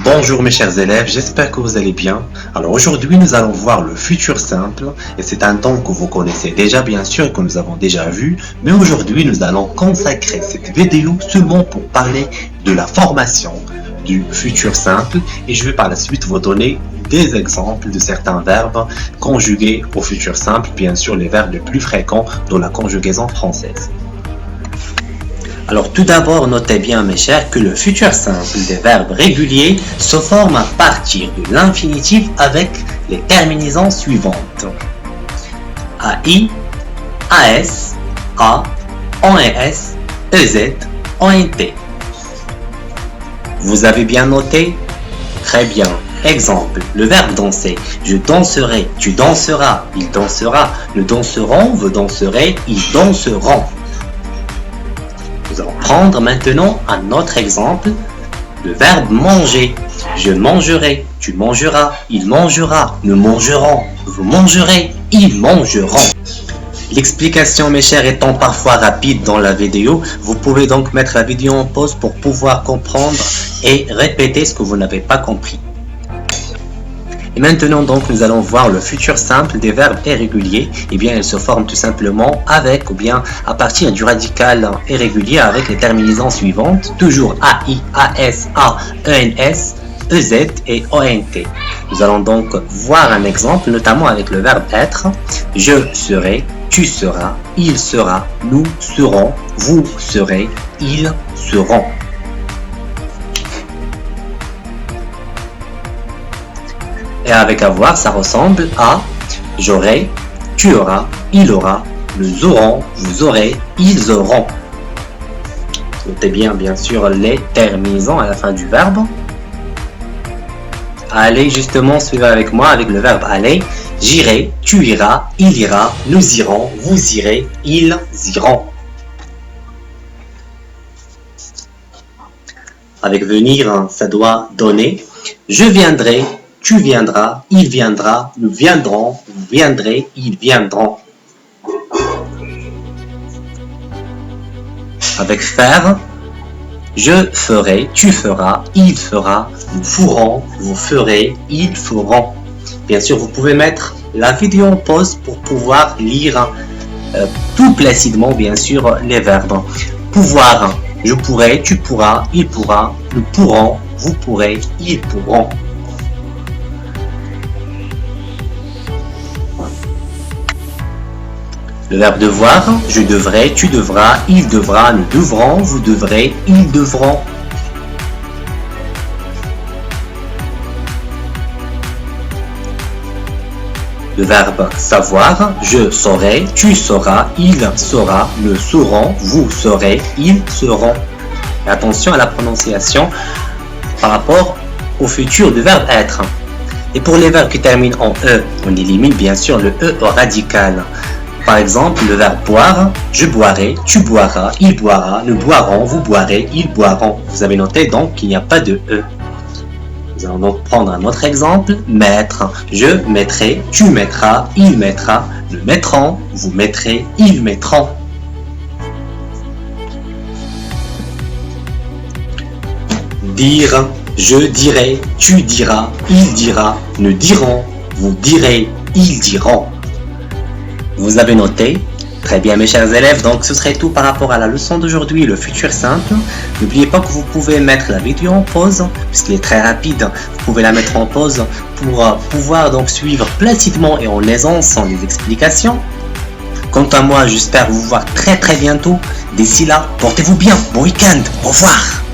Bonjour mes chers élèves, j'espère que vous allez bien. Alors aujourd'hui nous allons voir le futur simple et c'est un temps que vous connaissez déjà bien sûr et que nous avons déjà vu, mais aujourd'hui nous allons consacrer cette vidéo seulement pour parler de la formation du futur simple et je vais par la suite vous donner des exemples de certains verbes conjugués au futur simple, bien sûr les verbes les plus fréquents dans la conjugaison française. Alors tout d'abord, notez bien mes chers que le futur simple des verbes réguliers se forme à partir de l'infinitif avec les terminaisons suivantes. AI, AS, A, ONS, EZ, ONT. Vous avez bien noté? Très bien. Exemple, le verbe danser. Je danserai, tu danseras, il dansera, nous danserons, vous danserez, ils danseront. Nous allons prendre maintenant un autre exemple, le verbe manger. Je mangerai, tu mangeras, il mangera, nous mangerons, vous mangerez, ils mangeront. L'explication mes chers étant parfois rapide dans la vidéo, vous pouvez donc mettre la vidéo en pause pour pouvoir comprendre et répéter ce que vous n'avez pas compris. Et maintenant donc nous allons voir le futur simple des verbes irréguliers. Eh bien, elles se forment tout simplement avec ou bien à partir du radical irrégulier avec les terminaisons suivantes, toujours AI, AS, A, ENS, EZ et ONT. Nous allons donc voir un exemple, notamment avec le verbe être. Je serai, tu seras, il sera, nous serons, vous serez, ils seront. Et avec avoir, ça ressemble à j'aurai, tu auras, il aura, nous aurons, vous aurez, ils auront. Notez bien sûr les terminaisons à la fin du verbe. Allez, justement, suivez avec moi avec le verbe aller. J'irai, tu iras, il ira, nous irons, vous irez, ils iront. Avec venir, ça doit donner. Je viendrai, tu viendras, il viendra, nous viendrons, vous viendrez, ils viendront. Avec faire, je ferai, tu feras, il fera, nous ferons, vous ferez, ils feront. Bien sûr, vous pouvez mettre la vidéo en pause pour pouvoir lire tout placidement, bien sûr, les verbes. Pouvoir, je pourrai, tu pourras, il pourra, nous pourrons, vous pourrez, ils pourront. Le verbe devoir, je devrai, tu devras, il devra, nous devrons, vous devrez, ils devront. Le verbe savoir, je saurai, tu sauras, il saura, nous saurons, vous saurez, ils seront. Et attention à la prononciation par rapport au futur du verbe être. Et pour les verbes qui terminent en E, on élimine bien sûr le E au radical. Par exemple, le verbe boire, je boirai, tu boiras, il boira, nous boirons, vous boirez, ils boiront. Vous avez noté donc qu'il n'y a pas de E. Nous allons donc prendre un autre exemple, mettre, je mettrai, tu mettras, il mettra, nous mettrons, vous mettrez, ils mettront. Dire, je dirai, tu diras, il dira, nous dirons, vous direz, ils diront. Vous avez noté? Très bien mes chers élèves, donc ce serait tout par rapport à la leçon d'aujourd'hui, le futur simple. N'oubliez pas que vous pouvez mettre la vidéo en pause, puisqu'il est très rapide, vous pouvez la mettre en pause pour pouvoir donc suivre placidement et en aisance les explications. Quant à moi, j'espère vous voir très bientôt. D'ici là, portez-vous bien, bon week-end, au revoir.